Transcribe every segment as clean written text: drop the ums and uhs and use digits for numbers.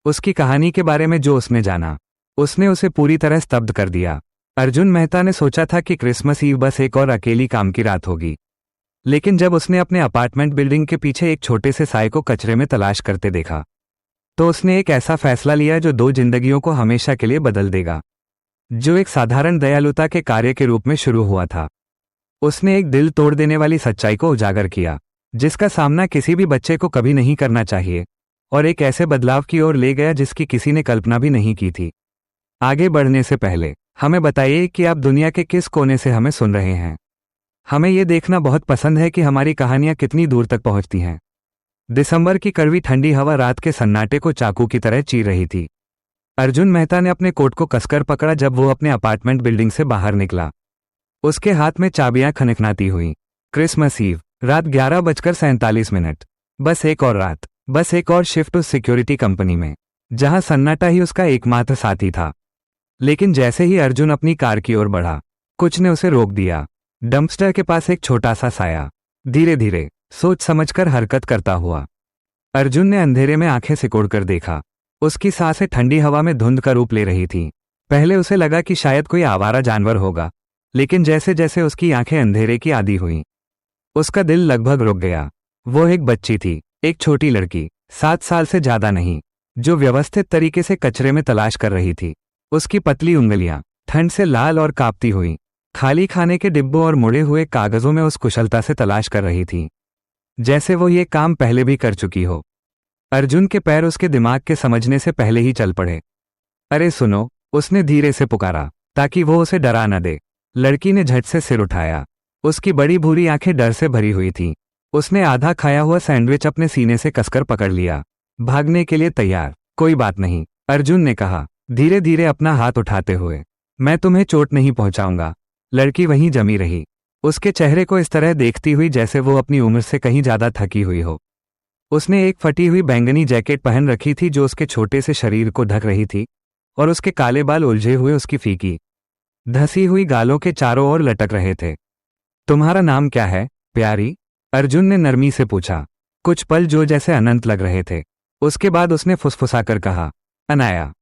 उसकी कहानी के बारे में जो उसने जाना, उसने उसे पूरी तरह स्तब्ध कर दिया। अर्जुन मेहता ने सोचा था कि क्रिसमस ईव बस एक और अकेली काम की रात होगी, लेकिन जब उसने अपने अपार्टमेंट बिल्डिंग के पीछे एक छोटे से साए को कचरे में तलाश करते देखा, तो उसने एक ऐसा फैसला लिया जो 2 जिंदगियों को हमेशा के लिए बदल देगा। जो एक साधारण दयालुता के कार्य के रूप में शुरू हुआ था, उसने एक दिल तोड़ देने वाली सच्चाई को उजागर किया, जिसका सामना किसी भी बच्चे को कभी नहीं करना चाहिए, और एक ऐसे बदलाव की ओर ले गया जिसकी किसी ने कल्पना भी नहीं की थी। आगे बढ़ने से पहले हमें बताइए कि आप दुनिया के किस कोने से हमें सुन रहे हैं। हमें ये देखना बहुत पसंद है कि हमारी कहानियां कितनी दूर तक पहुंचती हैं। दिसंबर की कड़वी ठंडी हवा रात के सन्नाटे को चाकू की तरह चीर रही थी। अर्जुन मेहता ने अपने कोट को कसकर पकड़ा जब वो अपने अपार्टमेंट बिल्डिंग से बाहर निकला। उसके हाथ में चाबियां खनखनाती हुई। क्रिसमस ईव, रात 11:47। बस एक और रात, बस एक और शिफ्ट उस सिक्योरिटी कंपनी में, जहां सन्नाटा ही उसका एकमात्र साथी था। लेकिन जैसे ही अर्जुन अपनी कार की ओर बढ़ा, कुछ ने उसे रोक दिया। डंपस्टर के पास एक छोटा सा साया, धीरे धीरे, सोच समझकर हरकत करता हुआ। अर्जुन ने अंधेरे में आंखें सिकोड़कर देखा। उसकी सांसें ठंडी हवा में धुंध का रूप ले रही थीं। पहले उसे लगा कि शायद कोई आवारा जानवर होगा, लेकिन जैसे जैसे उसकी आंखें अंधेरे की आदी हुईं, उसका दिल लगभग रुक गया। वो एक बच्ची थी, एक छोटी लड़की, 7 साल से ज्यादा नहीं, जो व्यवस्थित तरीके से कचरे में तलाश कर रही थी। उसकी पतली उंगलियां ठंड से लाल और कांपती हुई, खाली खाने के डिब्बों और मुड़े हुए कागजों में उस कुशलता से तलाश कर रही थी, जैसे वो ये काम पहले भी कर चुकी हो। अर्जुन के पैर उसके दिमाग के समझने से पहले ही चल पड़े। अरे सुनो, उसने धीरे से पुकारा, ताकि वो उसे डरा न दे। लड़की ने झट से सिर उठाया। उसकी बड़ी भूरी आंखें डर से भरी हुई थीं। उसने आधा खाया हुआ सैंडविच अपने सीने से कसकर पकड़ लिया, भागने के लिए तैयार। कोई बात नहीं, अर्जुन ने कहा, धीरे धीरे अपना हाथ उठाते हुए। मैं तुम्हें चोट नहीं पहुंचाऊंगा। लड़की वहीं जमी रही, उसके चेहरे को इस तरह देखती हुई जैसे वो अपनी उम्र से कहीं ज्यादा थकी हुई हो। उसने एक फटी हुई बैंगनी जैकेट पहन रखी थी जो उसके छोटे से शरीर को ढक रही थी, और उसके काले बाल उलझे हुए उसकी फीकी, धसी हुई गालों के चारों ओर लटक रहे थे। तुम्हारा नाम क्या है, प्यारी? अर्जुन ने नरमी से पूछा। कुछ पल जो जैसे अनंत लग रहे थे। उसके बाद उसने फुसफुसाकर कहा, अनाया।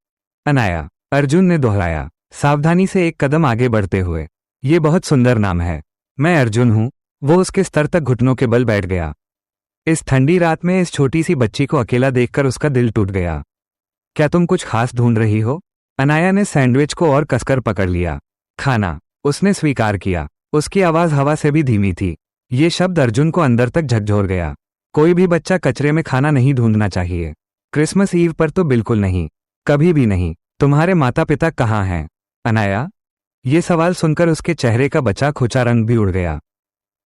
अनाया, अर्जुन ने दोहराया, सावधानी से एक कदम आगे बढ़ते हुए। ये बहुत सुंदर नाम है। मैं अर्जुन हूं। वो उसके स्तर तक घुटनों के बल बैठ गया। इस ठंडी रात में इस छोटी सी बच्ची को अकेला देखकर उसका दिल टूट गया। क्या तुम कुछ खास ढूंढ रही हो? अनाया ने सैंडविच को और कसकर पकड़ लिया। खाना, उसने स्वीकार किया। उसकी आवाज हवा से भी धीमी थी। ये शब्द अर्जुन को अंदर तक झकझोर गया। कोई भी बच्चा कचरे में खाना नहीं ढूंढना चाहिए, क्रिसमस ईव पर तो बिल्कुल नहीं, कभी भी नहीं। तुम्हारे माता पिता कहाँ हैं, अनाया? ये सवाल सुनकर उसके चेहरे का बचा खुचा रंग भी उड़ गया।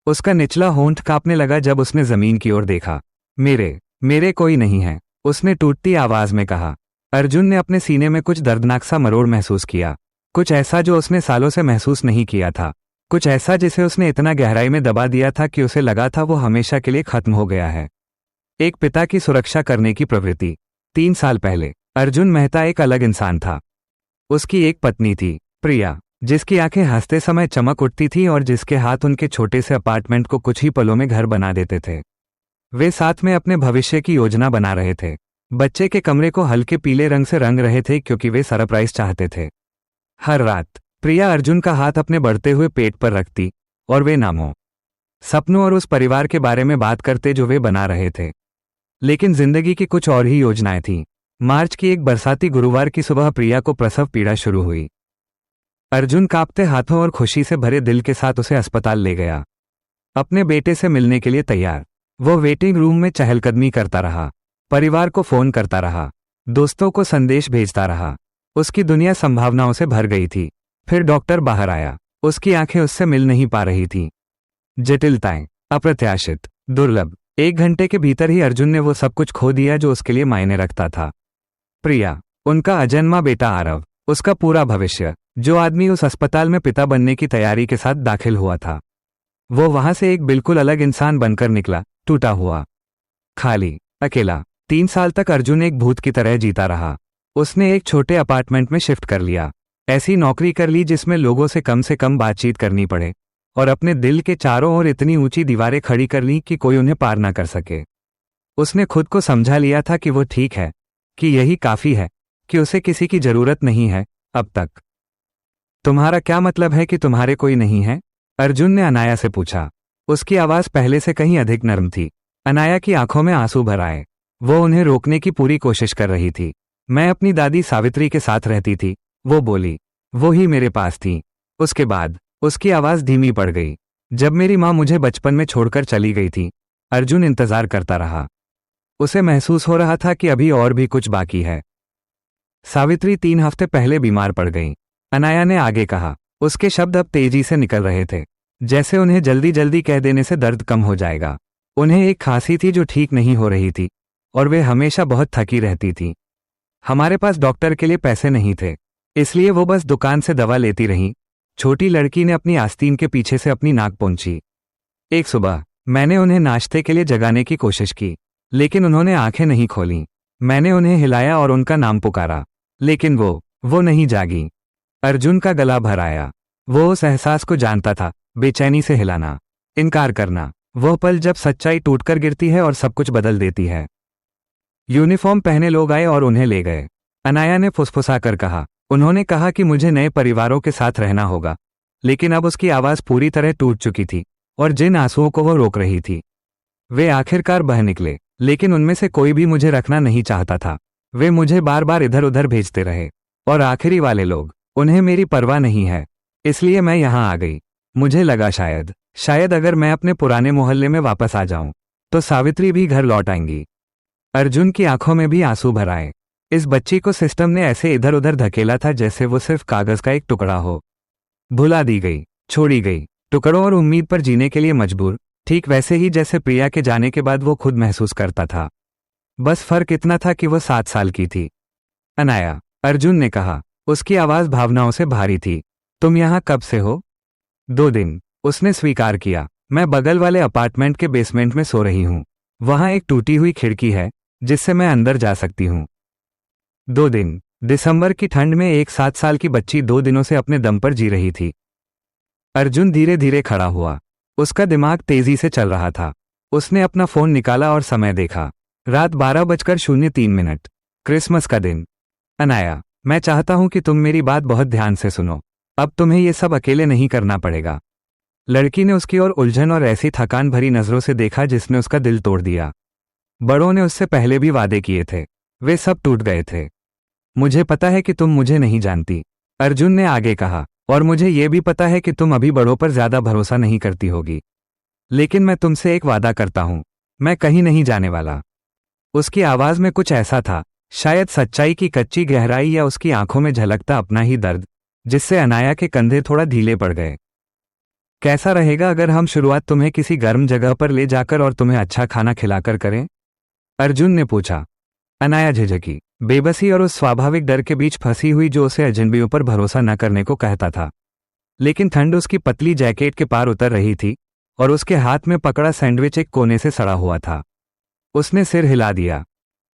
उसका निचला होंठ कांपने लगा जब उसने जमीन की ओर देखा। मेरे कोई नहीं है, उसने टूटती आवाज में कहा। अर्जुन ने अपने सीने में कुछ दर्दनाक सा मरोड़ महसूस किया, कुछ ऐसा जो उसने सालों से महसूस नहीं किया था, कुछ ऐसा जिसे उसने इतना गहराई में दबा दिया था कि उसे लगा था वो हमेशा के लिए खत्म हो गया है। एक पिता की सुरक्षा करने की प्रवृत्ति। 3 साल पहले अर्जुन मेहता एक अलग इंसान था। उसकी एक पत्नी थी, प्रिया, जिसकी आंखें हंसते समय चमक उठती थी और जिसके हाथ उनके छोटे से अपार्टमेंट को कुछ ही पलों में घर बना देते थे। वे साथ में अपने भविष्य की योजना बना रहे थे। बच्चे के कमरे को हल्के पीले रंग से रंग रहे थे क्योंकि वे सरप्राइज चाहते थे। हर रात प्रिया अर्जुन का हाथ अपने बढ़ते हुए पेट पर रखती और वे नामों, सपनों और उस परिवार के बारे में बात करते जो वे बना रहे थे। लेकिन जिंदगी की कुछ और ही योजनाएं थीं। मार्च की एक बरसाती गुरुवार की सुबह प्रिया को प्रसव पीड़ा शुरू हुई। अर्जुन कांपते हाथों और खुशी से भरे दिल के साथ उसे अस्पताल ले गया, अपने बेटे से मिलने के लिए तैयार। वो वेटिंग रूम में चहलकदमी करता रहा, परिवार को फोन करता रहा, दोस्तों को संदेश भेजता रहा। उसकी दुनिया संभावनाओं से भर गई थी। फिर डॉक्टर बाहर आया। उसकी आंखें उससे मिल नहीं पा रही थीं। जटिलताएं, अप्रत्याशित, दुर्लभ। 1 घंटे के भीतर ही अर्जुन ने वो सब कुछ खो दिया जो उसके लिए मायने रखता था। प्रिया, उनका अजन्मा बेटा आरव, उसका पूरा भविष्य, जो आदमी उस अस्पताल में पिता बनने की तैयारी के साथ दाखिल हुआ था। वो वहां से एक बिल्कुल अलग इंसान बनकर निकला, टूटा हुआ, खाली, अकेला। 3 साल तक अर्जुन एक भूत की तरह जीता रहा। उसने एक छोटे अपार्टमेंट में शिफ्ट कर लिया, ऐसी नौकरी कर ली जिसमें लोगों से कम बातचीत करनी पड़े, और अपने दिल के चारों ओर इतनी ऊंची दीवारें खड़ी कर ली कि कोई उन्हें पार ना कर सके। उसने खुद को समझा लिया था कि वो ठीक है, कि यही काफी है, कि उसे किसी की जरूरत नहीं है अब तक। तुम्हारा क्या मतलब है कि तुम्हारे कोई नहीं है? अर्जुन ने अनाया से पूछा। उसकी आवाज पहले से कहीं अधिक नर्म थी। अनाया की आंखों में आंसू भर आए। वो उन्हें रोकने की पूरी कोशिश कर रही थी। मैं अपनी दादी सावित्री के साथ रहती थी, वो बोली। वो ही मेरे पास थी। उसके बाद उसकी आवाज धीमी पड़ गई। जब मेरी माँ मुझे बचपन में छोड़कर चली गई थी। अर्जुन इंतजार करता रहा। उसे महसूस हो रहा था कि अभी और भी कुछ बाकी है। सावित्री 3 हफ्ते पहले बीमार पड़ गई, अनाया ने आगे कहा। उसके शब्द अब तेजी से निकल रहे थे, जैसे उन्हें जल्दी जल्दी कह देने से दर्द कम हो जाएगा। उन्हें एक खांसी थी जो ठीक नहीं हो रही थी, और वे हमेशा बहुत थकी रहती थी। हमारे पास डॉक्टर के लिए पैसे नहीं थे, इसलिए वो बस दुकान से दवा लेती रहीं। छोटी लड़की ने अपनी आस्तीन के पीछे से अपनी नाक पोंछी। एक सुबह मैंने उन्हें नाश्ते के लिए जगाने की कोशिश की, लेकिन उन्होंने आंखें नहीं खोलीं। मैंने उन्हें हिलाया और उनका नाम पुकारा, लेकिन वो नहीं जागी। अर्जुन का गला भर आया। वो उस एहसास को जानता था, बेचैनी से हिलाना, इनकार करना, वह पल जब सच्चाई टूटकर गिरती है और सब कुछ बदल देती है। यूनिफॉर्म पहने लोग आए और उन्हें ले गए। अनाया ने फुसफुसाकर कहा। उन्होंने कहा कि मुझे नए परिवारों के साथ रहना होगा, लेकिन अब उसकी आवाज पूरी तरह टूट चुकी थी, और जिन आंसुओं को वो रोक रही थी वे आखिरकार बह निकले। लेकिन उनमें से कोई भी मुझे रखना नहीं चाहता था। वे मुझे बार बार इधर उधर भेजते रहे, और आखिरी वाले लोग, उन्हें मेरी परवाह नहीं है। इसलिए मैं यहाँ आ गई। मुझे लगा शायद अगर मैं अपने पुराने मोहल्ले में वापस आ जाऊं तो सावित्री भी घर लौट आएंगी। अर्जुन की आंखों में भी आंसू भर आए। इस बच्ची को सिस्टम ने ऐसे इधर उधर धकेला था जैसे वो सिर्फ कागज का एक टुकड़ा हो। भुला दी गई, छोड़ी गई, टुकड़ों और उम्मीद पर जीने के लिए मजबूर, ठीक वैसे ही जैसे प्रिया के जाने के बाद वो खुद महसूस करता था। बस फर्क इतना था कि वो 7 साल की थी। अनाया, अर्जुन ने कहा। उसकी आवाज भावनाओं से भारी थी। तुम यहाँ कब से हो? 2 दिन, उसने स्वीकार किया। मैं बगल वाले अपार्टमेंट के बेसमेंट में सो रही हूँ। वहां एक टूटी हुई खिड़की है जिससे मैं अंदर जा सकती हूँ। 2 दिन, दिसंबर की ठंड में एक 7 साल की बच्ची 2 दिनों से अपने दम पर जी रही थी। अर्जुन धीरे धीरे खड़ा हुआ। उसका दिमाग तेजी से चल रहा था। उसने अपना फोन निकाला और समय देखा। रात 12:03। क्रिसमस का दिन। अनाया, मैं चाहता हूं कि तुम मेरी बात बहुत ध्यान से सुनो। अब तुम्हें ये सब अकेले नहीं करना पड़ेगा। लड़की ने उसकी ओर उलझन और ऐसी थकान भरी नजरों से देखा जिसने उसका दिल तोड़ दिया। बड़ों ने उससे पहले भी वादे किए थे, वे सब टूट गए थे। मुझे पता है कि तुम मुझे नहीं जानती, अर्जुन ने आगे कहा, और मुझे ये भी पता है कि तुम अभी बड़ों पर ज्यादा भरोसा नहीं करती होगी। लेकिन मैं तुमसे एक वादा करता हूं, मैं कहीं नहीं जाने वाला। उसकी आवाज में कुछ ऐसा था, शायद सच्चाई की कच्ची गहराई या उसकी आंखों में झलकता अपना ही दर्द, जिससे अनाया के कंधे थोड़ा ढीले पड़ गए। कैसा रहेगा अगर हम शुरुआत तुम्हें किसी गर्म जगह पर ले जाकर और तुम्हें अच्छा खाना खिलाकर करें? अर्जुन ने पूछा। अनाया झिझकी, बेबसी और उस स्वाभाविक डर के बीच फंसी हुई जो उसे अजनबियों पर भरोसा न करने को कहता था। लेकिन ठंड उसकी पतली जैकेट के पार उतर रही थी, और उसके हाथ में पकड़ा सैंडविच एक कोने से सड़ा हुआ था। उसने सिर हिला दिया।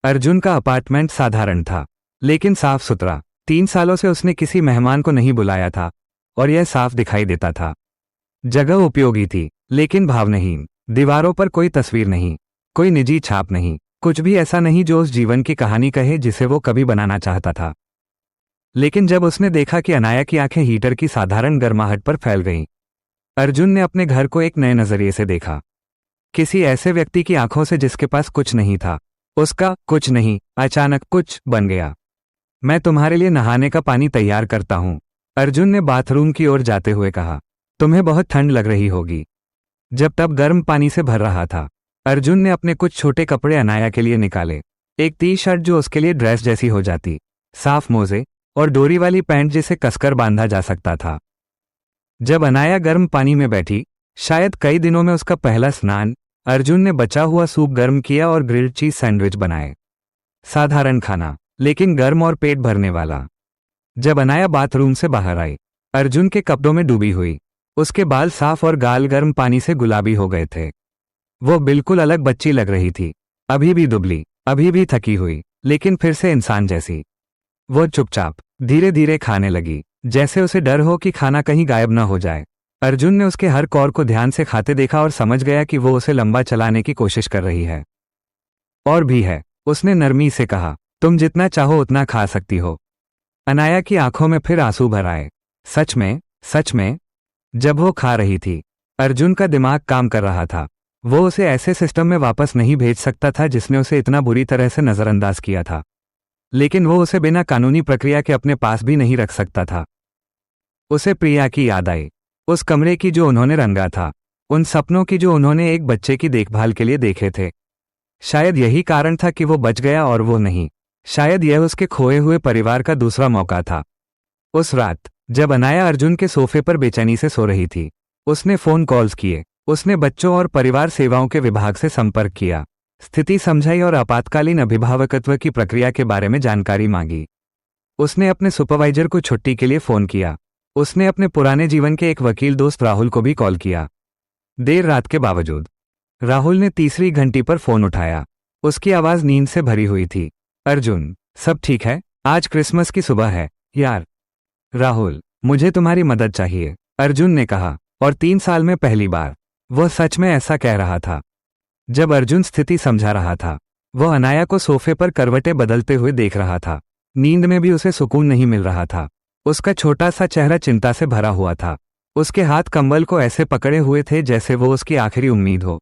अर्जुन का अपार्टमेंट साधारण था, लेकिन साफ सुथरा। 3 सालों से उसने किसी मेहमान को नहीं बुलाया था, और यह साफ दिखाई देता था। जगह उपयोगी थी, लेकिन भावहीन। दीवारों पर कोई तस्वीर नहीं, कोई निजी छाप नहीं, कुछ भी ऐसा नहीं जो उस जीवन की कहानी कहे जिसे वो कभी बनाना चाहता था। लेकिन जब उसने देखा कि अनाया की आंखें हीटर की साधारण गर्माहट पर फैल गईं, अर्जुन ने अपने घर को एक नए नजरिए से देखा। किसी ऐसे व्यक्ति की आंखों से जिसके पास कुछ नहीं था। उसका कुछ नहीं अचानक कुछ बन गया। मैं तुम्हारे लिए नहाने का पानी तैयार करता हूं, अर्जुन ने बाथरूम की ओर जाते हुए कहा। तुम्हें बहुत ठंड लग रही होगी। जब टब गर्म पानी से भर रहा था, अर्जुन ने अपने कुछ छोटे कपड़े अनाया के लिए निकाले। एक टी शर्ट जो उसके लिए ड्रेस जैसी हो जाती, साफ मोजे, और डोरी वाली पैंट जिसे कसकर बांधा जा सकता था। जब अनाया गर्म पानी में बैठी, शायद कई दिनों में उसका पहला स्नान, अर्जुन ने बचा हुआ सूप गर्म किया और ग्रिल्ड चीज सैंडविच बनाए। साधारण खाना, लेकिन गर्म और पेट भरने वाला। जब अनाया बाथरूम से बाहर आई, अर्जुन के कपड़ों में डूबी हुई। उसके बाल साफ और गाल गर्म पानी से गुलाबी हो गए थे। वो बिल्कुल अलग बच्ची लग रही थी, अभी भी दुबली, अभी भी थकी हुई, लेकिन फिर से इंसान जैसी। वो चुपचाप धीरे धीरे खाने लगी, जैसे उसे डर हो कि खाना कहीं गायब न हो जाए। अर्जुन ने उसके हर कौर को ध्यान से खाते देखा और समझ गया कि वो उसे लंबा चलाने की कोशिश कर रही है। और भी है, उसने नरमी से कहा। तुम जितना चाहो उतना खा सकती हो। अनाया की आंखों में फिर आंसू भर आए। सच में, सच में। जब वो खा रही थी, अर्जुन का दिमाग काम कर रहा था। वो उसे ऐसे सिस्टम में वापस नहीं भेज सकता था जिसने उसे इतना बुरी तरह से नजरअंदाज किया था, लेकिन वो उसे बिना कानूनी प्रक्रिया के अपने पास भी नहीं रख सकता था। उसे प्रिया की याद आई, उस कमरे की जो उन्होंने रंगा था, उन सपनों की जो उन्होंने एक बच्चे की देखभाल के लिए देखे थे। शायद यही कारण था कि वो बच गया और वो नहीं। शायद यह उसके खोए हुए परिवार का दूसरा मौका था। उस रात जब अनाया अर्जुन के सोफे पर बेचैनी से सो रही थी, उसने फोन कॉल्स किए। उसने बच्चों और परिवार सेवाओं के विभाग से संपर्क किया, स्थिति समझाई और आपातकालीन अभिभावकत्व की प्रक्रिया के बारे में जानकारी मांगी। उसने अपने सुपरवाइजर को छुट्टी के लिए फोन किया। उसने अपने पुराने जीवन के एक वकील दोस्त राहुल को भी कॉल किया। देर रात के बावजूद राहुल ने तीसरी घंटी पर फोन उठाया। उसकी आवाज नींद से भरी हुई थी। अर्जुन, सब ठीक है? आज क्रिसमस की सुबह है यार। राहुल, मुझे तुम्हारी मदद चाहिए, अर्जुन ने कहा, और 3 साल में पहली बार वह सच में ऐसा कह रहा था। जब अर्जुन स्थिति समझा रहा था, वह अनाया को सोफे पर करवटें बदलते हुए देख रहा था। नींद में भी उसे सुकून नहीं मिल रहा था। उसका छोटा सा चेहरा चिंता से भरा हुआ था। उसके हाथ कंबल को ऐसे पकड़े हुए थे जैसे वो उसकी आखिरी उम्मीद हो।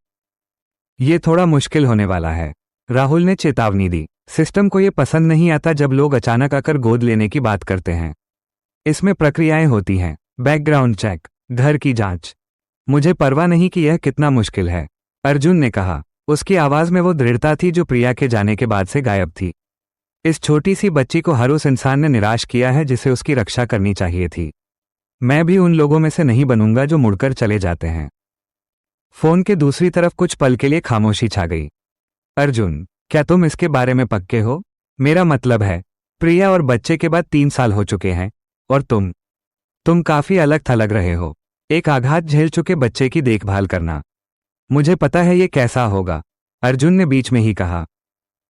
ये थोड़ा मुश्किल होने वाला है, राहुल ने चेतावनी दी। सिस्टम को ये पसंद नहीं आता जब लोग अचानक आकर गोद लेने की बात करते हैं। इसमें प्रक्रियाएं होती हैं, बैकग्राउंड चेक, घर की जांच। मुझे परवाह नहीं कि यह कितना मुश्किल है, अर्जुन ने कहा। उसकी आवाज में वो दृढ़ता थी जो प्रिया के जाने के बाद से गायब थी। इस छोटी सी बच्ची को हर उस इंसान ने निराश किया है जिसे उसकी रक्षा करनी चाहिए थी। मैं भी उन लोगों में से नहीं बनूंगा जो मुड़कर चले जाते हैं। फोन के दूसरी तरफ कुछ पल के लिए खामोशी छा गई। अर्जुन, क्या तुम इसके बारे में पक्के हो? मेरा मतलब है, प्रिया और बच्चे के बाद 3 साल हो चुके हैं, और तुम काफी अलग थलग रहे हो। एक आघात झेल चुके बच्चे की देखभाल करना। मुझे पता है ये कैसा होगा, अर्जुन ने बीच में ही कहा,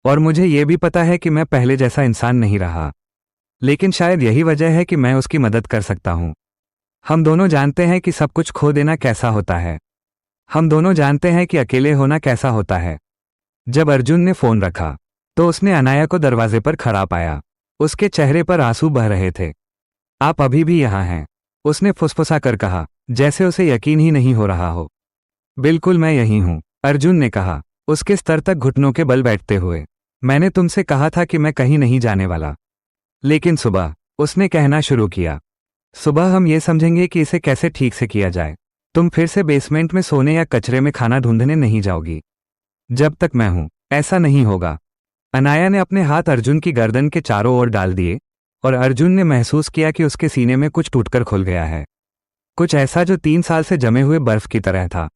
और मुझे ये भी पता है कि मैं पहले जैसा इंसान नहीं रहा, लेकिन शायद यही वजह है कि मैं उसकी मदद कर सकता हूं। हम दोनों जानते हैं कि सब कुछ खो देना कैसा होता है। हम दोनों जानते हैं कि अकेले होना कैसा होता है। जब अर्जुन ने फोन रखा तो उसने अनाया को दरवाजे पर खड़ा पाया। उसके चेहरे पर आंसू बह रहे थे। आप अभी भी यहां हैं, उसने फुसफुसा कर कहा, जैसे उसे यकीन ही नहीं हो रहा हो। बिल्कुल मैं यही हूं, अर्जुन ने कहा, उसके स्तर तक घुटनों के बल बैठते हुए। मैंने तुमसे कहा था कि मैं कहीं नहीं जाने वाला। लेकिन सुबह, उसने कहना शुरू किया, सुबह हम ये समझेंगे कि इसे कैसे ठीक से किया जाए। तुम फिर से बेसमेंट में सोने या कचरे में खाना ढूंढने नहीं जाओगी। जब तक मैं हूं, ऐसा नहीं होगा। अनाया ने अपने हाथ अर्जुन की गर्दन के चारों ओर डाल दिए, और अर्जुन ने महसूस किया कि उसके सीने में कुछ टूटकर खुल गया है। कुछ ऐसा जो 3 साल से जमे हुए बर्फ की तरह था,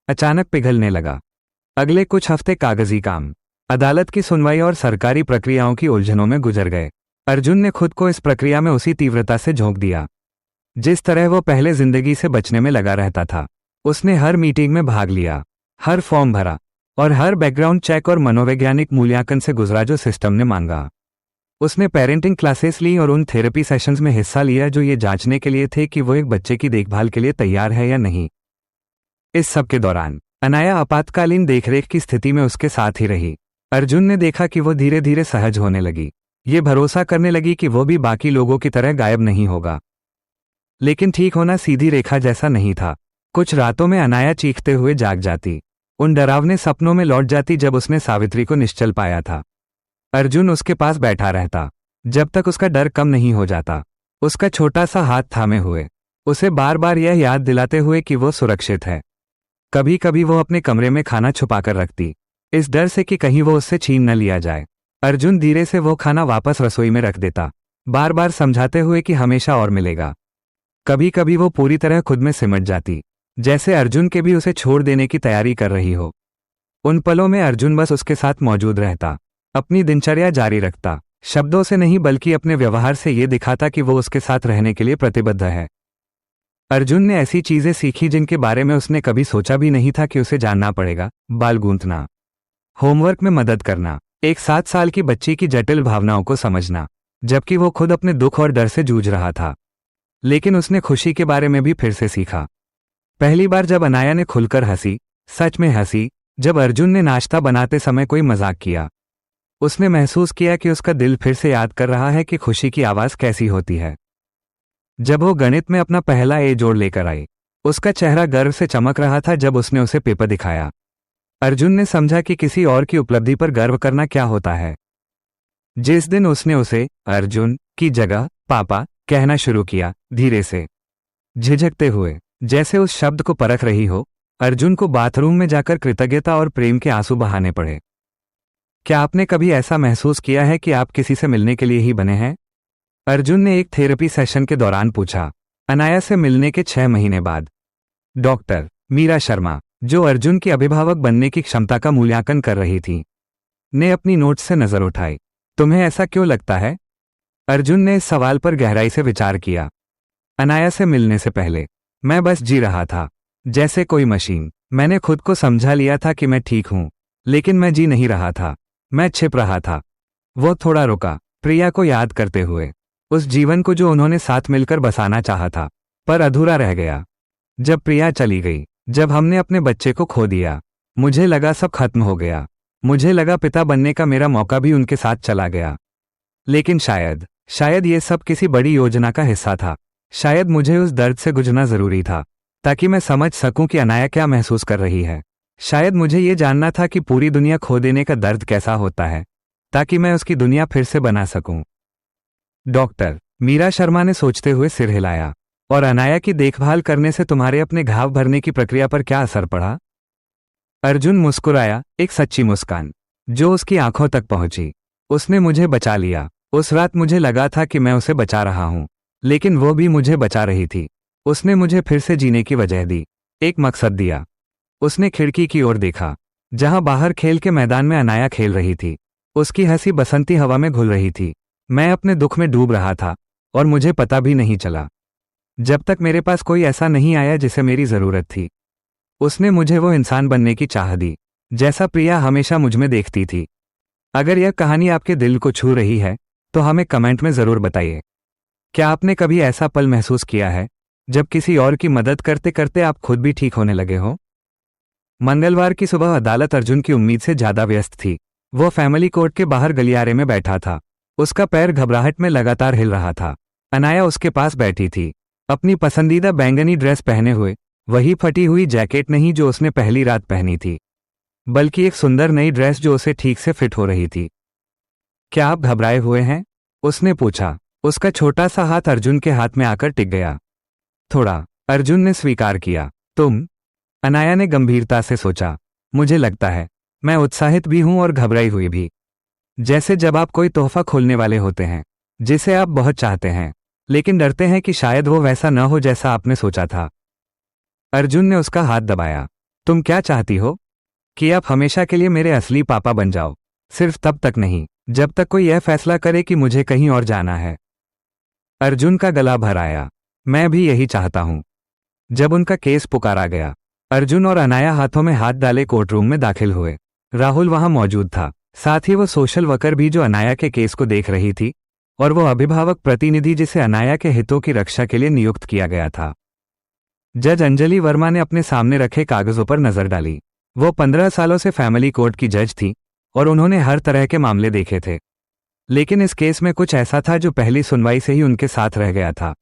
अचानक पिघलने लगा। अगले कुछ हफ्ते कागजी काम, अदालत की सुनवाई और सरकारी प्रक्रियाओं की उलझनों में गुजर गए। अर्जुन ने खुद को इस प्रक्रिया में उसी तीव्रता से झोंक दिया जिस तरह वो पहले जिंदगी से बचने में लगा रहता था। उसने हर मीटिंग में भाग लिया, हर फॉर्म भरा, और हर बैकग्राउंड चेक और मनोवैज्ञानिक मूल्यांकन से गुजरा जो सिस्टम ने मांगा। उसने पेरेंटिंग क्लासेस ली और उन थेरेपी सेशंस में हिस्सा लिया जो ये जांचने के लिए थे कि वो एक बच्चे की देखभाल के लिए तैयार है या नहीं। इस सब के दौरान अनाया आपातकालीन देखरेख की स्थिति में उसके साथ ही रही। अर्जुन ने देखा कि वो धीरे धीरे सहज होने लगी। ये भरोसा करने लगी कि वो भी बाकी लोगों की तरह गायब नहीं होगा। लेकिन ठीक होना सीधी रेखा जैसा नहीं था। कुछ रातों में अनाया चीखते हुए जाग जाती, उन डरावने सपनों में लौट जाती जब उसने सावित्री को निश्चल पाया था। अर्जुन उसके पास बैठा रहता जब तक उसका डर कम नहीं हो जाता, उसका छोटा सा हाथ थामे हुए, उसे बार बार यह याद दिलाते हुए कि वो सुरक्षित है। कभी कभी वो अपने कमरे में खाना छुपाकर रखती, इस डर से कि कहीं वो उससे छीन न लिया जाए। अर्जुन धीरे से वो खाना वापस रसोई में रख देता, बार बार समझाते हुए कि हमेशा और मिलेगा। कभी कभी वो पूरी तरह खुद में सिमट जाती, जैसे अर्जुन के भी उसे छोड़ देने की तैयारी कर रही हो। उन पलों में अर्जुन बस उसके साथ मौजूद रहता, अपनी दिनचर्या जारी रखता, शब्दों से नहीं बल्कि अपने व्यवहार से ये दिखाता कि वो उसके साथ रहने के लिए प्रतिबद्ध है। अर्जुन ने ऐसी चीजें सीखी जिनके बारे में उसने कभी सोचा भी नहीं था कि उसे जानना पड़ेगा। बाल गूंथना, होमवर्क में मदद करना, एक 7 साल की बच्ची की जटिल भावनाओं को समझना, जबकि वो खुद अपने दुख और डर से जूझ रहा था। लेकिन उसने खुशी के बारे में भी फिर से सीखा। पहली बार जब अनाया ने खुलकर हंसी, सच में हंसी, जब अर्जुन ने नाश्ता बनाते समय कोई मजाक किया, उसने महसूस किया कि उसका दिल फिर से याद कर रहा है कि खुशी की आवाज़ कैसी होती है। जब वो गणित में अपना पहला ए जोड़ लेकर आई, उसका चेहरा गर्व से चमक रहा था। जब उसने उसे पेपर दिखाया, अर्जुन ने समझा कि किसी और की उपलब्धि पर गर्व करना क्या होता है। जिस दिन उसने उसे अर्जुन की जगह पापा कहना शुरू किया, धीरे से, झिझकते हुए, जैसे उस शब्द को परख रही हो, अर्जुन को बाथरूम में जाकर कृतज्ञता और प्रेम के आंसू बहाने पड़े। क्या आपने कभी ऐसा महसूस किया है कि आप किसी से मिलने के लिए ही बने हैं? अर्जुन ने एक थेरेपी सेशन के दौरान पूछा, अनाया से मिलने के 6 महीने बाद। डॉक्टर मीरा शर्मा, जो अर्जुन की अभिभावक बनने की क्षमता का मूल्यांकन कर रही थी, ने अपनी नोट्स से नजर उठाई। तुम्हें ऐसा क्यों लगता है? अर्जुन ने इस सवाल पर गहराई से विचार किया। अनाया से मिलने से पहले मैं बस जी रहा था, जैसे कोई मशीन। मैंने खुद को समझा लिया था कि मैं ठीक हूं, लेकिन मैं जी नहीं रहा था, मैं छिप रहा था। वो थोड़ा रुका, प्रिया को याद करते हुए, उस जीवन को जो उन्होंने साथ मिलकर बसाना चाहा था, पर अधूरा रह गया। जब प्रिया चली गई, जब हमने अपने बच्चे को खो दिया, मुझे लगा सब खत्म हो गया। मुझे लगा पिता बनने का मेरा मौका भी उनके साथ चला गया। लेकिन शायद ये सब किसी बड़ी योजना का हिस्सा था। शायद मुझे उस दर्द से गुजरना जरूरी था, ताकि मैं समझ सकूं कि अनाया क्या महसूस कर रही है। शायद मुझे ये जानना था कि पूरी दुनिया खो देने का दर्द कैसा होता है, ताकि मैं उसकी दुनिया फिर से बना सकूं। डॉक्टर मीरा शर्मा ने सोचते हुए सिर हिलाया। और अनाया की देखभाल करने से तुम्हारे अपने घाव भरने की प्रक्रिया पर क्या असर पड़ा? अर्जुन मुस्कुराया, एक सच्ची मुस्कान जो उसकी आंखों तक पहुंची। उसने मुझे बचा लिया। उस रात मुझे लगा था कि मैं उसे बचा रहा हूं, लेकिन वो भी मुझे बचा रही थी। उसने मुझे फिर से जीने की वजह दी, एक मकसद दिया। उसने खिड़की की ओर देखा, जहां बाहर खेल के मैदान में अनाया खेल रही थी। उसकी हंसी बसंती हवा में घुल रही थी। मैं अपने दुख में डूब रहा था, और मुझे पता भी नहीं चला, जब तक मेरे पास कोई ऐसा नहीं आया जिसे मेरी जरूरत थी। उसने मुझे वो इंसान बनने की चाह दी, जैसा प्रिया हमेशा मुझ में देखती थी। अगर यह कहानी आपके दिल को छू रही है, तो हमें कमेंट में जरूर बताइए। क्या आपने कभी ऐसा पल महसूस किया है, जब किसी और की मदद करते करते आप खुद भी ठीक होने लगे हो? मंगलवार की सुबह अदालत अर्जुन की उम्मीद से ज्यादा व्यस्त थी। वो फैमिली कोर्ट के बाहर गलियारे में बैठा था। उसका पैर घबराहट में लगातार हिल रहा था। अनाया उसके पास बैठी थी, अपनी पसंदीदा बैंगनी ड्रेस पहने हुए। वही फटी हुई जैकेट नहीं जो उसने पहली रात पहनी थी, बल्कि एक सुंदर नई ड्रेस जो उसे ठीक से फिट हो रही थी। क्या आप घबराए हुए हैं? उसने पूछा। उसका छोटा सा हाथ अर्जुन के हाथ में आकर टिक गया। थोड़ा, अर्जुन ने स्वीकार किया। तुम? अनाया ने गंभीरता से सोचा। मुझे लगता है मैं उत्साहित भी हूं और घबराई हुई भी, जैसे जब आप कोई तोहफा खोलने वाले होते हैं जिसे आप बहुत चाहते हैं, लेकिन डरते हैं कि शायद वो वैसा न हो जैसा आपने सोचा था। अर्जुन ने उसका हाथ दबाया। तुम क्या चाहती हो? कि आप हमेशा के लिए मेरे असली पापा बन जाओ, सिर्फ तब तक नहीं जब तक कोई यह फैसला करे कि मुझे कहीं और जाना है। अर्जुन का गला भर आया। मैं भी यही चाहता हूं। जब उनका केस पुकारा गया, अर्जुन और अनाया हाथों में हाथ डाले कोर्टरूम में दाखिल हुए। राहुल वहां मौजूद था, साथ ही वो सोशल वर्कर भी जो अनाया के केस को देख रही थी, और वो अभिभावक प्रतिनिधि जिसे अनाया के हितों की रक्षा के लिए नियुक्त किया गया था। जज अंजलि वर्मा ने अपने सामने रखे कागजों पर नजर डाली। वो 15 सालों से फैमिली कोर्ट की जज थी और उन्होंने हर तरह के मामले देखे थे, लेकिन इस केस में कुछ ऐसा था जो पहली सुनवाई से ही उनके साथ रह गया था।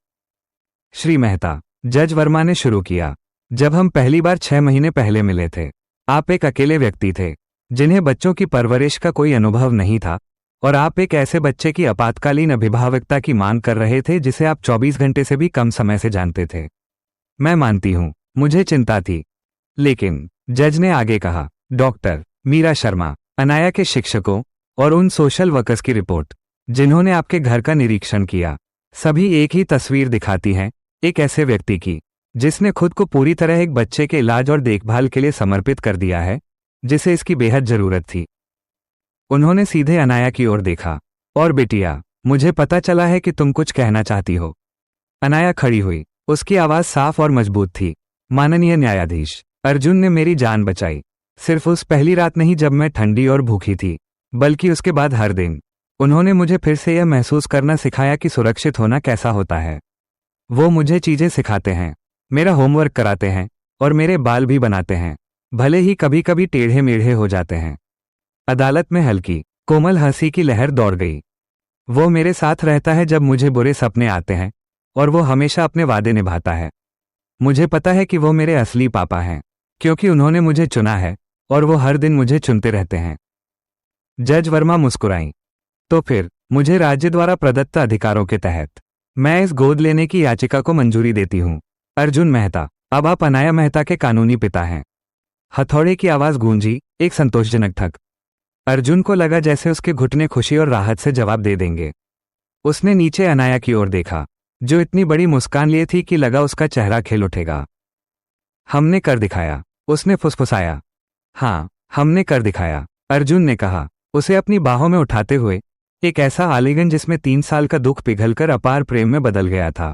श्री मेहता, जज वर्मा ने शुरू किया, जब हम पहली बार 6 महीने पहले मिले थे, आप एक अकेले व्यक्ति थे जिन्हें बच्चों की परवरिश का कोई अनुभव नहीं था, और आप एक ऐसे बच्चे की आपातकालीन अभिभावकता की मांग कर रहे थे जिसे आप 24 घंटे से भी कम समय से जानते थे। मैं मानती हूं, मुझे चिंता थी, लेकिन जज ने आगे कहा, डॉक्टर मीरा शर्मा, अनाया के शिक्षकों और उन सोशल वर्कर्स की रिपोर्ट जिन्होंने आपके घर का निरीक्षण किया, सभी एक ही तस्वीर दिखाती हैं, एक ऐसे व्यक्ति की जिसने खुद को पूरी तरह एक बच्चे के इलाज और देखभाल के लिए समर्पित कर दिया है, जिसे इसकी बेहद जरूरत थी। उन्होंने सीधे अनाया की ओर देखा। और बेटिया, मुझे पता चला है कि तुम कुछ कहना चाहती हो। अनाया खड़ी हुई, उसकी आवाज साफ और मजबूत थी। माननीय न्यायाधीश, अर्जुन ने मेरी जान बचाई, सिर्फ उस पहली रात नहीं जब मैं ठंडी और भूखी थी, बल्कि उसके बाद हर दिन। उन्होंने मुझे फिर से यह महसूस करना सिखाया कि सुरक्षित होना कैसा होता है। वो मुझे चीजें सिखाते हैं, मेरा होमवर्क कराते हैं, और मेरे बाल भी बनाते हैं, भले ही कभी कभी टेढ़े मेढ़े हो जाते हैं। अदालत में हल्की कोमल हंसी की लहर दौड़ गई। वो मेरे साथ रहता है जब मुझे बुरे सपने आते हैं, और वो हमेशा अपने वादे निभाता है। मुझे पता है कि वो मेरे असली पापा हैं, क्योंकि उन्होंने मुझे चुना है और वो हर दिन मुझे चुनते रहते हैं। जज वर्मा मुस्कुराई। तो फिर मुझे राज्य द्वारा प्रदत्त अधिकारों के तहत मैं इस गोद लेने की याचिका को मंजूरी देती हूँ। अर्जुन मेहता, अब आप अनाया मेहता के कानूनी पिता हैं। हथौड़े की आवाज गूंजी, एक संतोषजनक ठक। अर्जुन को लगा जैसे उसके घुटने खुशी और राहत से जवाब दे देंगे। उसने नीचे अनाया की ओर देखा, जो इतनी बड़ी मुस्कान लिए थी कि लगा उसका चेहरा खिल उठेगा। हमने कर दिखाया, उसने फुसफुसाया। हाँ, हमने कर दिखाया, अर्जुन ने कहा, उसे अपनी बाहों में उठाते हुए। एक ऐसा आलिंगन जिसमें 3 साल का दुख पिघलकर अपार प्रेम में बदल गया था।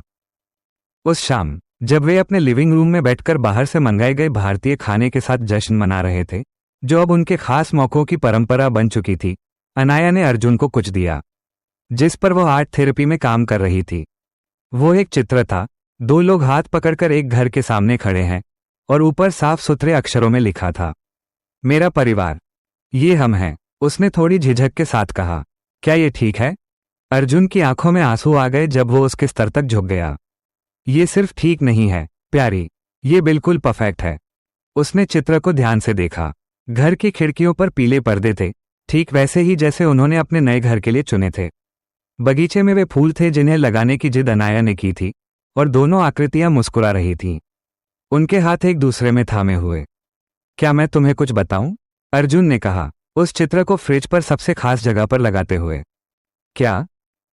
उस शाम जब वे अपने लिविंग रूम में बैठकर बाहर से मंगाए गए भारतीय खाने के साथ जश्न मना रहे थे, जो अब उनके खास मौकों की परंपरा बन चुकी थी, अनाया ने अर्जुन को कुछ दिया जिस पर वो आर्ट थेरेपी में काम कर रही थी। वो एक चित्र था, 2 लोग हाथ पकड़कर एक घर के सामने खड़े हैं, और ऊपर साफ सुथरे अक्षरों में लिखा था, मेरा परिवार, ये हम हैं। उसने थोड़ी झिझक के साथ कहा, क्या ये ठीक है? अर्जुन की आंखों में आंसू आ गए जब वो उसके स्तर तक झुक गया। ये सिर्फ ठीक नहीं है प्यारी, ये बिल्कुल परफेक्ट है। उसने चित्र को ध्यान से देखा। घर की खिड़कियों पर पीले पर्दे थे, ठीक वैसे ही जैसे उन्होंने अपने नए घर के लिए चुने थे। बगीचे में वे फूल थे जिन्हें लगाने की जिद अनाया ने की थी, और दोनों आकृतियां मुस्कुरा रही थीं। उनके हाथ एक दूसरे में थामे हुए। क्या मैं तुम्हें कुछ बताऊं? अर्जुन ने कहा, उस चित्र को फ्रिज पर सबसे खास जगह पर लगाते हुए। क्या?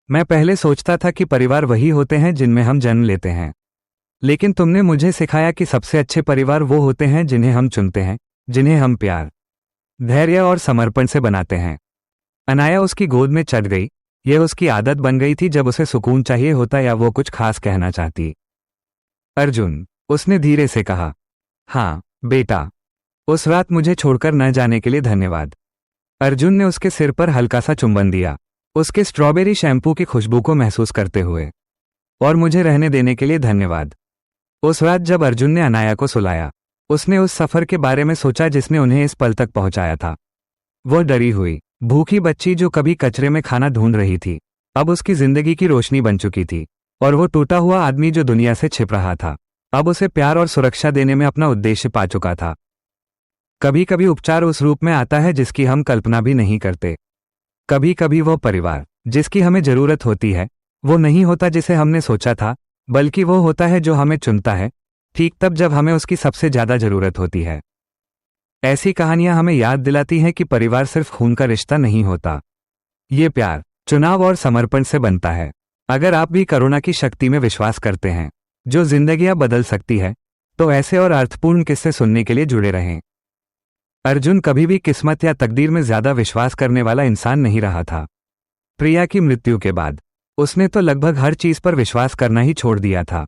मैं पहले सोचता था कि परिवार वही होते हैं जिनमें हम जन्म लेते हैं, लेकिन तुमने मुझे सिखाया कि सबसे अच्छे परिवार वो होते हैं जिन्हें हम चुनते हैं, जिन्हें हम प्यार, धैर्य और समर्पण से बनाते हैं। अनाया उसकी गोद में चढ़ गई। यह उसकी आदत बन गई थी जब उसे सुकून चाहिए होता या वो कुछ खास कहना चाहती। अर्जुन, उसने धीरे से कहा, हाँ बेटा, उस रात मुझे छोड़कर न जाने के लिए धन्यवाद। अर्जुन ने उसके सिर पर हल्का सा चुंबन दिया, उसके स्ट्रॉबेरी शैम्पू की खुशबू को महसूस करते हुए। और मुझे रहने देने के लिए धन्यवाद। उस रात जब अर्जुन ने अनाया को सुलाया, उसने उस सफर के बारे में सोचा जिसने उन्हें इस पल तक पहुंचाया था। वो डरी हुई, भूखी बच्ची जो कभी कचरे में खाना ढूंढ रही थी, अब उसकी जिंदगी की रोशनी बन चुकी थी। और वो टूटा हुआ आदमी जो दुनिया से छिप रहा था, अब उसे प्यार और सुरक्षा देने में अपना उद्देश्य पा चुका था। कभी कभी उपचार उस रूप में आता है जिसकी हम कल्पना भी नहीं करते। कभी कभी वो परिवार जिसकी हमें जरूरत होती है, वो नहीं होता जिसे हमने सोचा था, बल्कि वो होता है जो हमें चुनता है, ठीक तब जब हमें उसकी सबसे ज्यादा जरूरत होती है। ऐसी कहानियां हमें याद दिलाती हैं कि परिवार सिर्फ खून का रिश्ता नहीं होता। ये प्यार, चुनाव और समर्पण से बनता है। अगर आप भी करुणा की शक्ति में विश्वास करते हैं, जो जिंदगियां बदल सकती है, तो ऐसे और अर्थपूर्ण किस्से सुनने के लिए जुड़े रहें। अर्जुन कभी भी किस्मत या तकदीर में ज्यादा विश्वास करने वाला इंसान नहीं रहा था। प्रिया की मृत्यु के बाद उसने तो लगभग हर चीज पर विश्वास करना ही छोड़ दिया था।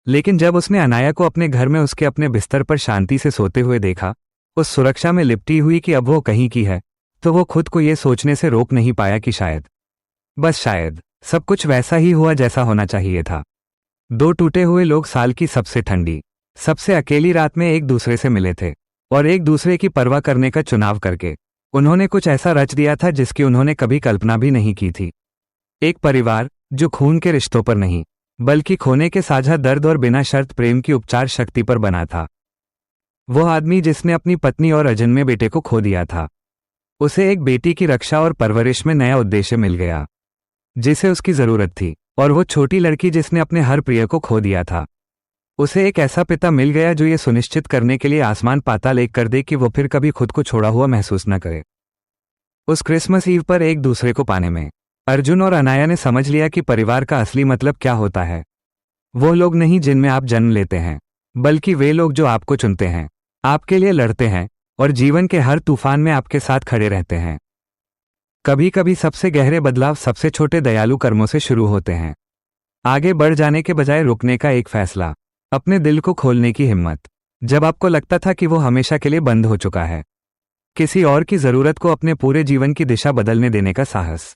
लेकिन जब उसने अनाया को अपने घर में उसके अपने बिस्तर पर शांति से सोते हुए देखा, उस सुरक्षा में लिपटी हुई कि अब वो कहीं की है, तो वो खुद को ये सोचने से रोक नहीं पाया कि शायद, बस शायद, सब कुछ वैसा ही हुआ जैसा होना चाहिए था। 2 टूटे हुए लोग साल की सबसे ठंडी, सबसे अकेली रात में एक दूसरे से मिले थे, और एक दूसरे की परवाह करने का चुनाव करके उन्होंने कुछ ऐसा रच दिया था जिसकी उन्होंने कभी कल्पना भी नहीं की थी। एक परिवार जो खून के रिश्तों पर नहीं, बल्कि खोने के साझा दर्द और बिना शर्त प्रेम की उपचार शक्ति पर बना था। वो आदमी जिसने अपनी पत्नी और अजन्मे बेटे को खो दिया था, उसे एक बेटी की रक्षा और परवरिश में नया उद्देश्य मिल गया जिसे उसकी जरूरत थी। और वो छोटी लड़की जिसने अपने हर प्रिय को खो दिया था, उसे एक ऐसा पिता मिल गया जो ये सुनिश्चित करने के लिए आसमान पाताल एक कर दे कि वो फिर कभी खुद को छोड़ा हुआ महसूस न करे। उस क्रिसमस ईव पर एक दूसरे को पाने में अर्जुन और अनाया ने समझ लिया कि परिवार का असली मतलब क्या होता है। वो लोग नहीं जिनमें आप जन्म लेते हैं, बल्कि वे लोग जो आपको चुनते हैं, आपके लिए लड़ते हैं और जीवन के हर तूफान में आपके साथ खड़े रहते हैं। कभी कभी सबसे गहरे बदलाव सबसे छोटे दयालु कर्मों से शुरू होते हैं। आगे बढ़ जाने के बजाय रुकने का एक फैसला, अपने दिल को खोलने की हिम्मत, जब आपको लगता था कि वो हमेशा के लिए बंद हो चुका है। किसी और की जरूरत को अपने पूरे जीवन की दिशा बदलने देने का साहस।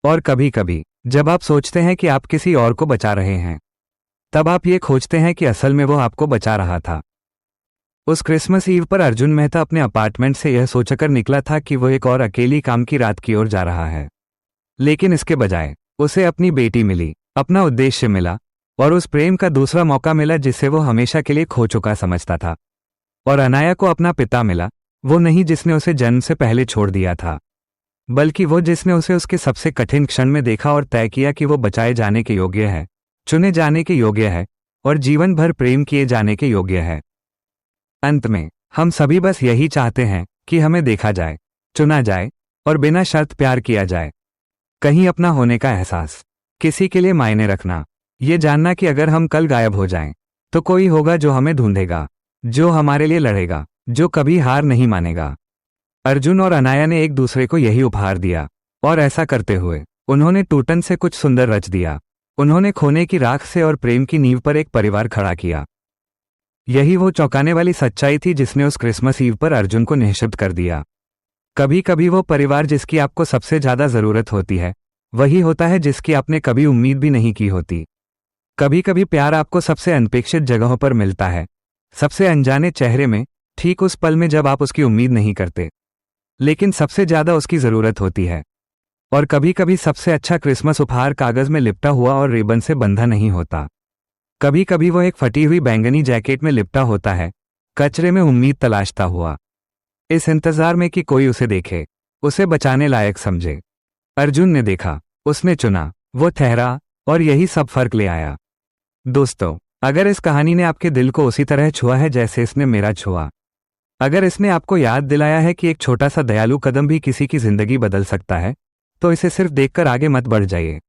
और कभी कभी जब आप सोचते हैं कि आप किसी और को बचा रहे हैं, तब आप ये खोजते हैं कि असल में वो आपको बचा रहा था। उस क्रिसमस ईव पर अर्जुन मेहता अपने अपार्टमेंट से यह सोचकर निकला था कि वो एक और अकेली काम की रात की ओर जा रहा है। लेकिन इसके बजाय उसे अपनी बेटी मिली, अपना उद्देश्य मिला और उस प्रेम का दूसरा मौका मिला जिसे वो हमेशा के लिए खो चुका समझता था। और अनाया को अपना पिता मिला, वो नहीं जिसने उसे जन्म से पहले छोड़ दिया था, बल्कि वो जिसने उसे उसके सबसे कठिन क्षण में देखा और तय किया कि वो बचाए जाने के योग्य है, चुने जाने के योग्य है और जीवन भर प्रेम किए जाने के योग्य है। अंत में हम सभी बस यही चाहते हैं कि हमें देखा जाए, चुना जाए और बिना शर्त प्यार किया जाए। कहीं अपना होने का एहसास, किसी के लिए मायने रखना, ये जानना कि अगर हम कल गायब हो जाएं, तो कोई होगा जो हमें ढूंढेगा, जो हमारे लिए लड़ेगा, जो कभी हार नहीं मानेगा। अर्जुन और अनाया ने एक दूसरे को यही उपहार दिया और ऐसा करते हुए उन्होंने टूटन से कुछ सुंदर रच दिया। उन्होंने खोने की राख से और प्रेम की नींव पर एक परिवार खड़ा किया। यही वो चौंकाने वाली सच्चाई थी जिसने उस क्रिसमस ईव पर अर्जुन को निःशब्द कर दिया। कभी कभी वो परिवार जिसकी आपको सबसे ज्यादा जरूरत होती है वही होता है जिसकी आपने कभी उम्मीद भी नहीं की होती। कभी कभी प्यार आपको सबसे अनपेक्षित जगहों पर मिलता है, सबसे अनजाने चेहरे में, ठीक उस पल में जब आप उसकी उम्मीद नहीं करते, लेकिन सबसे ज्यादा उसकी जरूरत होती है। और कभी कभी सबसे अच्छा क्रिसमस उपहार कागज में लिपटा हुआ और रिबन से बंधा नहीं होता। कभी कभी वो एक फटी हुई बैंगनी जैकेट में लिपटा होता है, कचरे में उम्मीद तलाशता हुआ, इस इंतजार में कि कोई उसे देखे, उसे बचाने लायक समझे। अर्जुन ने देखा, उसने चुना, वो ठहरा और यही सब फर्क ले आया। दोस्तों, अगर इस कहानी ने आपके दिल को उसी तरह छुआ है जैसे इसने मेरा छुआ, अगर इसने आपको याद दिलाया है कि एक छोटा सा दयालु कदम भी किसी की जिंदगी बदल सकता है, तो इसे सिर्फ देखकर आगे मत बढ़ जाइए।